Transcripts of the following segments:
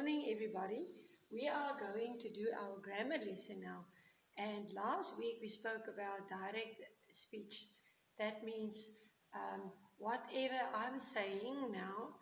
morning, everybody. We are going to do our grammar lesson now. And last week we spoke about direct speech. That means whatever I'm saying now,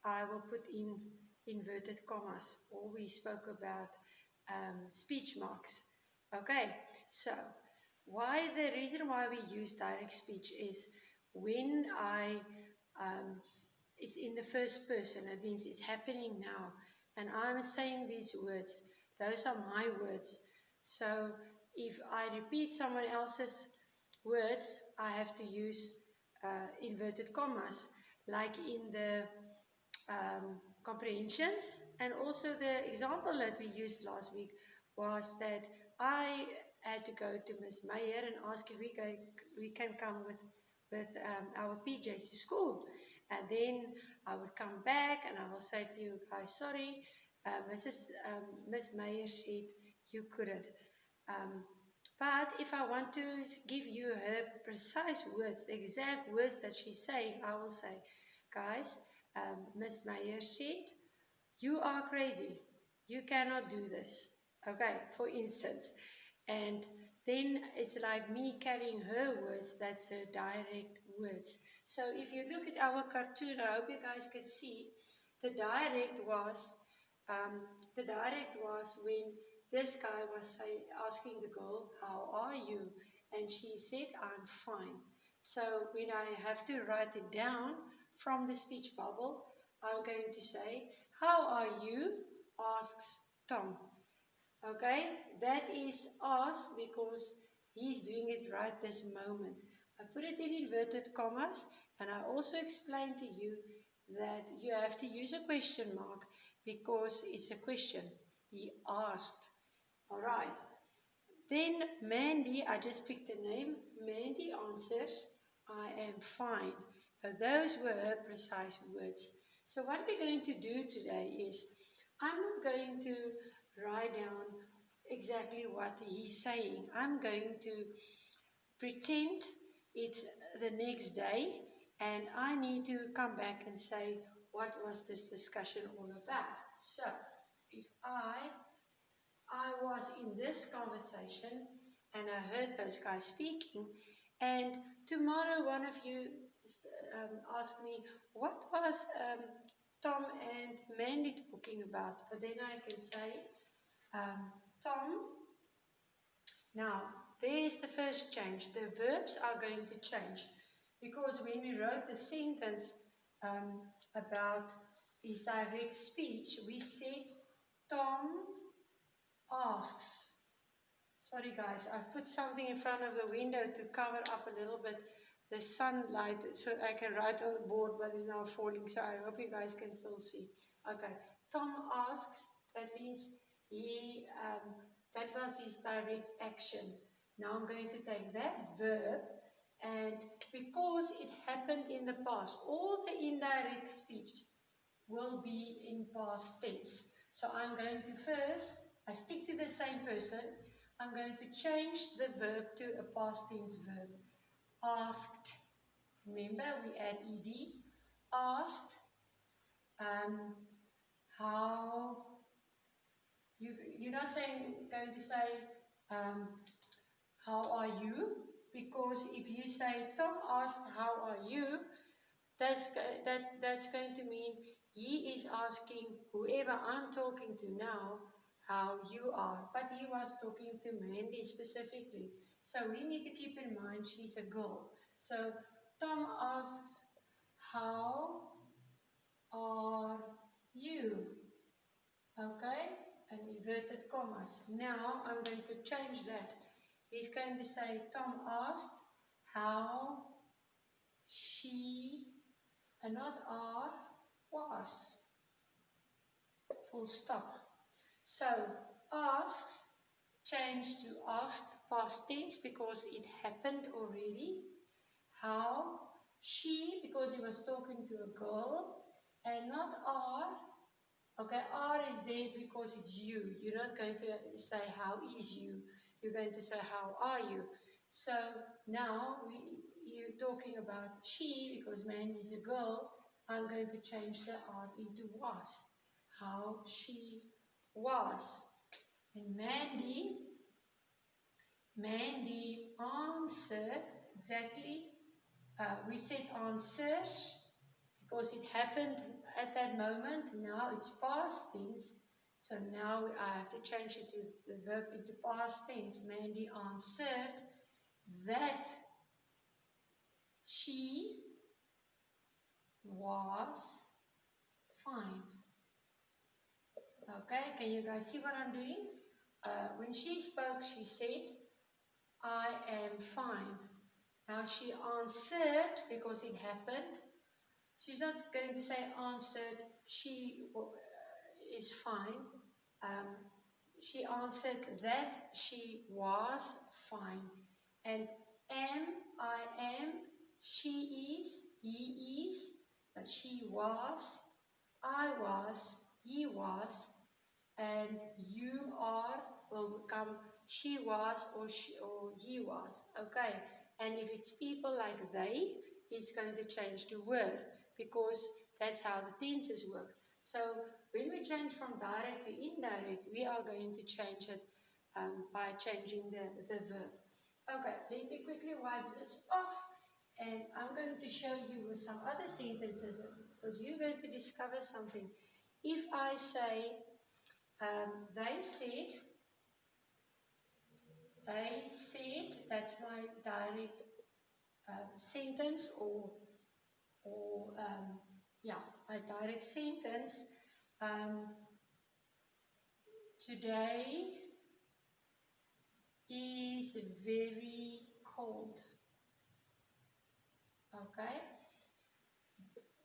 I will put in inverted commas. Or we spoke about speech marks. Okay, so the reason why we use direct speech is when it's in the first person. It means it's happening now. And I'm saying these words. Those are my words. So if I repeat someone else's words, I have to use inverted commas, like in the comprehensions. And also the example that we used last week was that I had to go to Miss Meyer and ask if we can come with our PJs to school. And then I would come back and I will say to you guys, sorry, Miss Meyer said you couldn't. But if I want to give you her precise words, the exact words that she's saying, I will say, guys, Miss Meyer said, you are crazy. You cannot do this. Okay, for instance. And then it's like me carrying her words. That's her direct words. So if you look at our cartoon, I hope you guys can see, the direct was when this guy was asking the girl, how are you? And she said, I'm fine. So when I have to write it down from the speech bubble, I'm going to say, how are you? Asks Tom. Okay, that is ask because he's doing it right this moment. I put it in inverted commas, and I also explained to you that you have to use a question mark because it's a question. He asked. All right. Then Mandy, I just picked the name. Mandy answers, I am fine. Those were her precise words. So what we're going to do today is, I'm not going to write down exactly what he's saying. I'm going to pretend it's the next day and I need to come back and say, what was this discussion all about? So if I was in this conversation and I heard those guys speaking, and tomorrow one of you asked me, what was Tom and Mandy talking about? But then I can say, Tom, now there's the first change. The verbs are going to change because when we wrote the sentence about his direct speech, we said, Tom asks. Sorry guys, I've put something in front of the window to cover up a little bit the sunlight so I can write on the board, but it's now falling, so I hope you guys can still see. Okay, Tom asks, that means that was his direct action. Now I'm going to take that verb, and because it happened in the past, all the indirect speech will be in past tense. So I'm going to first, I stick to the same person, I'm going to change the verb to a past tense verb. Asked, remember we add ed, asked, how, you're not going to say, how are you? Because if you say, Tom asked, how are you? That's going to mean he is asking whoever I'm talking to now how you are. But he was talking to Mandy specifically. So we need to keep in mind she's a girl. So Tom asks, how are you? Okay? And inverted commas. Now I'm going to change that. He's going to say, Tom asked, how she, and not are, was. Full stop. So, asks, changed to asked past tense because it happened already. How, she, because he was talking to a girl. And not are. Okay, are is there because it's you. You're not going to say how is you. You're going to say how are you. So now you're talking about she because man is a girl. I'm going to change the are into was. how she was. And Mandy answered exactly. We said answers because it happened at that moment. Now it's past tense. So now I have to change it to the verb into past tense. Mandy answered that she was fine. Okay, can you guys see what I'm doing? When she spoke, she said, I am fine. Now she answered because it happened. She's not going to say answered, she is fine. She answered that she was fine. And am, I am, she is, he is, but she was, I was, he was, and you are will become she was or he was. Okay, and if it's people like they, it's going to change the word because that's how the tenses work. So when we change from direct to indirect, we are going to change it by changing the verb. Okay, let me quickly wipe this off, and I'm going to show you with some other sentences because you're going to discover something. If I say they said, that's my direct sentence yeah, my direct sentence. Today is very cold. Okay?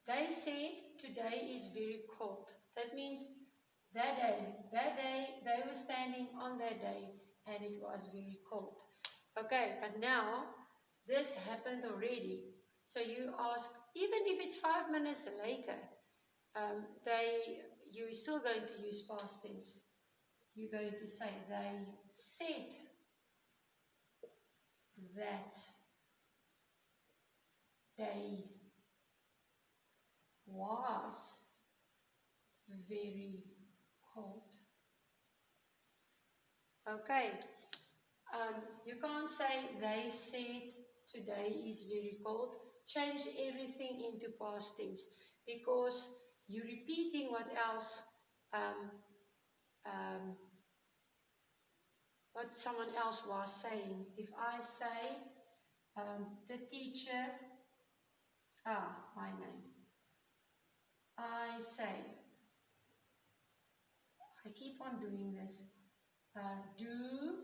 They said today is very cold. That means that day, they were standing on that day and it was very cold. Okay, but now this happened already. So you ask, even if it's 5 minutes later, you're still going to use past tense. You're going to say, they said that day was very cold. Okay, you can't say they said today is very cold. Change everything into past tense because you're repeating what else, what someone else was saying. If I say, the teacher, my name. I say, I keep on doing this. Do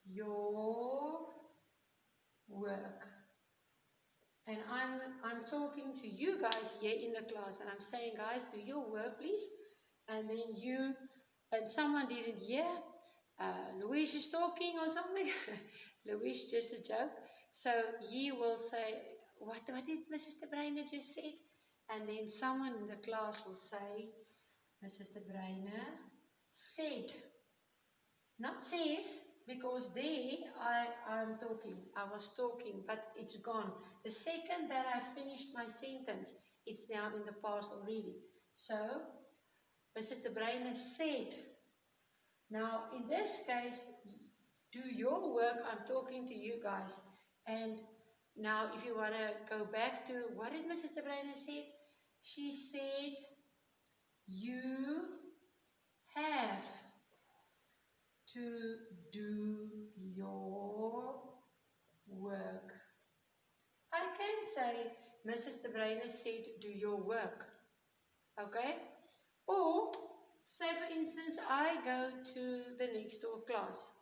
your work. And I'm talking to you guys here in the class, and I'm saying, guys, do your work, please. And then someone didn't hear. Louise is talking or something. Louise, just a joke. So he will say, what did Mrs. De Bruyne just say? And then someone in the class will say, Mrs. De Bruyne said. Not says, because there I was talking, but it's gone. The second that I finished my sentence, it's now in the past already. So, Mrs. De Bruyne said. Now, in this case, do your work. I'm talking to you guys. And now, if you want to go back to what did Mrs. De Bruyne say? She said, you have to do your work. I can say, Mrs. De Bruyne said, do your work. Okay? Or, say for instance, I go to the next door class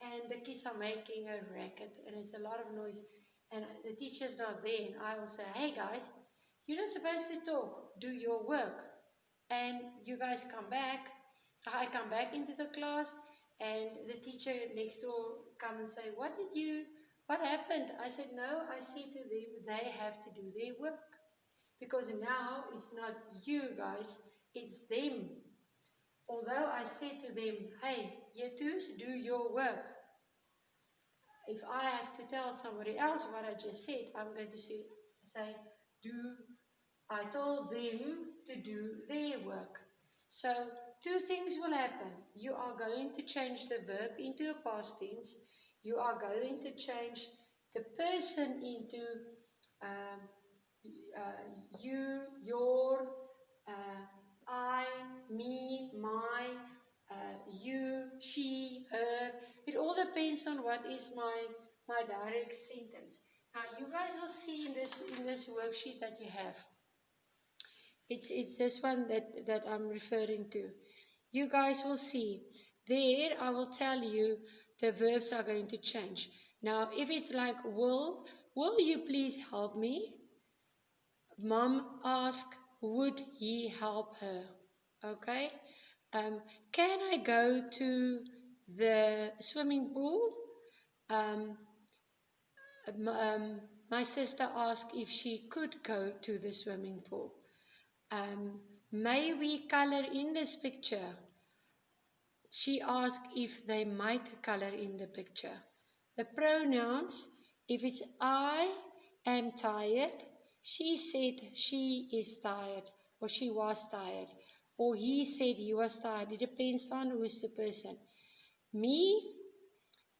and the kids are making a racket and it's a lot of noise and the teacher's not there, and I will say, hey guys, you're not supposed to talk, do your work. And you guys come back, I come back into the class and the teacher next door come and say, what happened? I said, no, I said to them, they have to do their work. Because now it's not you guys, it's them. Although I said to them, hey, you twos, do your work. If I have to tell somebody else what I just said, I'm going to say I told them to do their work. So two things will happen. You are going to change the verb into a past tense. You are going to change the person into um, you, your, uh, I, me, my, you, she, her. It all depends on what is my direct sentence. Now you guys will see in this worksheet that you have. It's this one that I'm referring to. You guys will see. There I will tell you the verbs are going to change. Now if it's like will you please help me? Mom asked, would he help her? Okay. Can I go to the swimming pool? Um, my sister asked if she could go to the swimming pool. May we color in this picture? She asked if they might color in the picture. The pronouns, if it's I am tired, she said she is tired, or she was tired, or he said he was tired. It depends on who's the person. Me,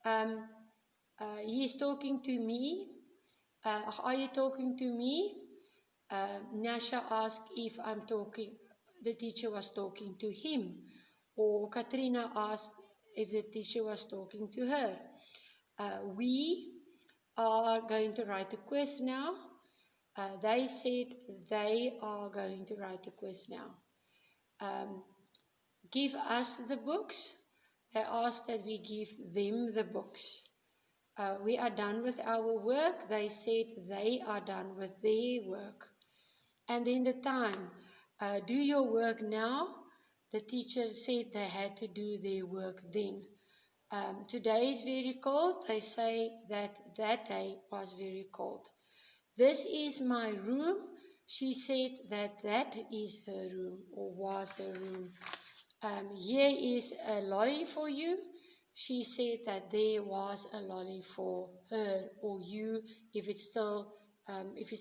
um, he is talking to me. Are you talking to me? Nasha asked if I'm talking, the teacher was talking to him. Or Katrina asked if the teacher was talking to her. We are going to write a quiz now. They said they are going to write a quiz now. Give us the books. They asked that we give them the books. We are done with our work. They said they are done with their work. And then the time, do your work now. The teacher said they had to do their work then. Today is very cold. They say that day was very cold. This is my room. She said that is her room or was her room. Here is a lolly for you. She said that there was a lolly for her or you if it's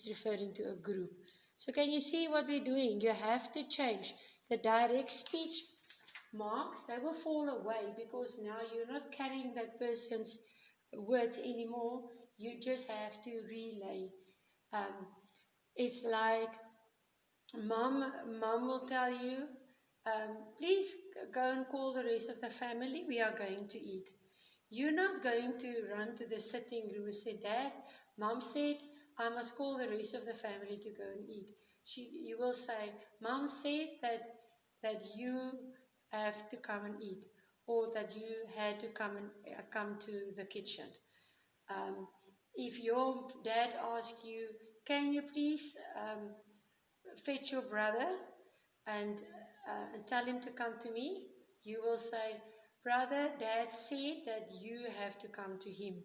referring to a group. So can you see what we're doing? You have to change the direct speech marks. They will fall away because now you're not carrying that person's words anymore. You just have to relay. It's like mom will tell you, please go and call the rest of the family. We are going to eat. You're not going to run to the sitting room and say, Dad, Mom said I must call the rest of the family to go and eat. You will say, Mom said that you have to come and eat, or that you had to come to the kitchen. If your dad asks you, can you please fetch your brother and tell him to come to me, you will say, brother, Dad said that you have to come to him.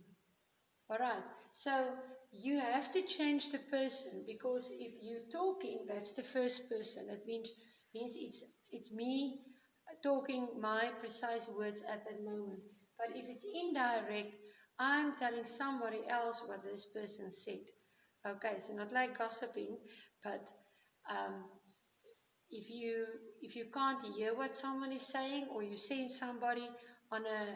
All right. So you have to change the person, because if you're talking, that's the first person. That means it's me talking my precise words at that moment. But if it's indirect, I'm telling somebody else what this person said. Okay, so not like gossiping, but um, if you can't hear what someone is saying, or you send somebody on an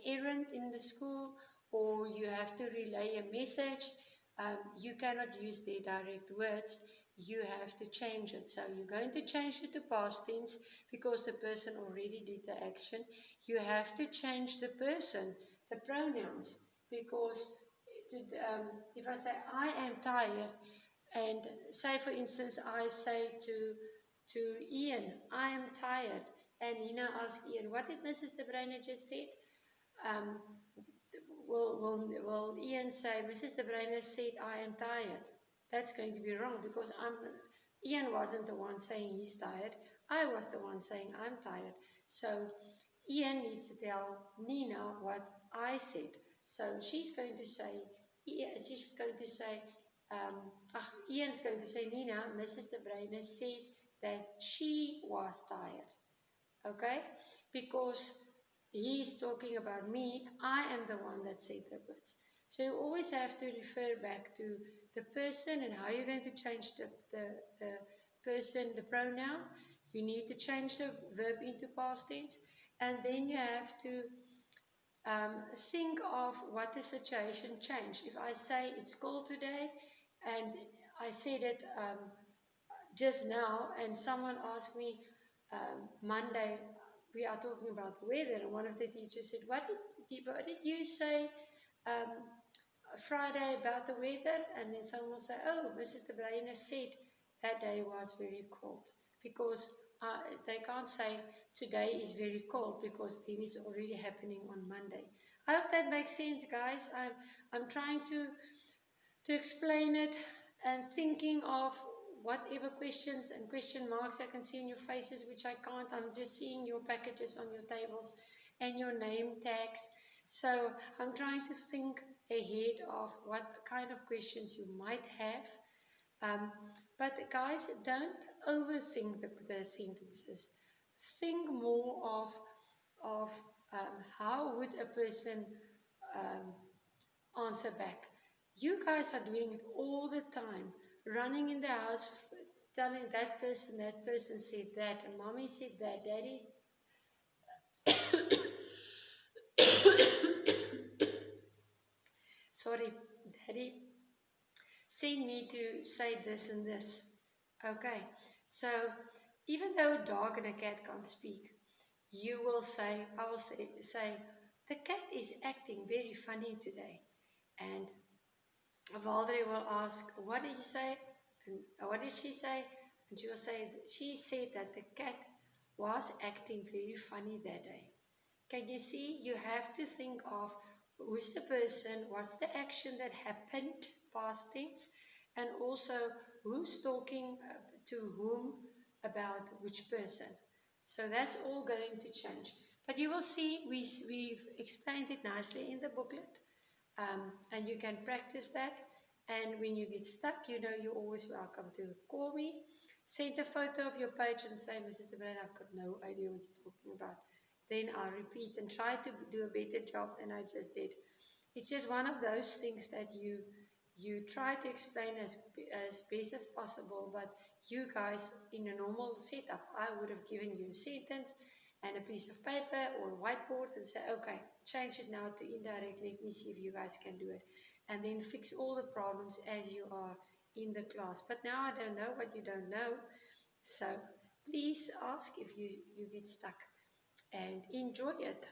errand in the school, or you have to relay a message, you cannot use their direct words. You have to change it. So you're going to change it to past tense because the person already did the action. You have to change the person, the pronouns, because if I say I am tired, and say for instance I say to Ian, I am tired, and Nina asks Ian, what did Mrs. De Bruyne just said? Um, will Ian say, Mrs. De Bruyne said I am tired? That's going to be wrong, because Ian wasn't the one saying he's tired. I was the one saying I'm tired. So Ian needs to tell Nina what I said. So she's going to say, Ian's going to say, Nina, Mrs. De Bruyne said that she was tired. Okay? Because he is talking about me, I am the one that said the words. So you always have to refer back to the person and how you're going to change the person, the pronoun. You need to change the verb into past tense, and then you have to think of what the situation changed. If I say it's cold today, and I said it just now, and someone asked me Monday, we are talking about the weather, and one of the teachers said, what did you say um, Friday about the weather? And then someone will say, oh, Mrs. De Bruyne said that day was very cold, because they can't say today is very cold, because then it's already happening on Monday. I hope that makes sense, guys. I'm trying to explain it, and thinking of whatever questions and question marks I can see in your faces, which I can't. I'm just seeing your packages on your tables and your name tags. So I'm trying to think ahead of what kind of questions you might have. Um, but guys, don't overthink the sentences. Think more of how would a person um, answer back. You guys are doing it all the time, running in the house, telling that person said that, and mommy said that, daddy. Sorry, daddy sent me to say this and this. Okay, so even though a dog and a cat can't speak, I will say, the cat is acting very funny today. And Valerie will ask, what did you say? And what did she say? And she will say, she said that the cat was acting very funny that day. Can you see? You have to think of who's the person, what's the action that happened, past tense, and also who's talking to whom about which person. So that's all going to change. But you will see, we've explained it nicely in the booklet. And you can practice that. And when you get stuck, you know you're always welcome to call me. Send a photo of your page and say, Mrs. De Bruin, I've got no idea what you're talking about. Then I'll repeat and try to do a better job than I just did. It's just one of those things that you try to explain as best as possible, but you guys, in a normal setup, I would have given you a sentence and a piece of paper or a whiteboard and say, okay, change it now to indirect, let me see if you guys can do it, and then fix all the problems as you are in the class. But now I don't know what you don't know, so please ask if you get stuck, and enjoy it.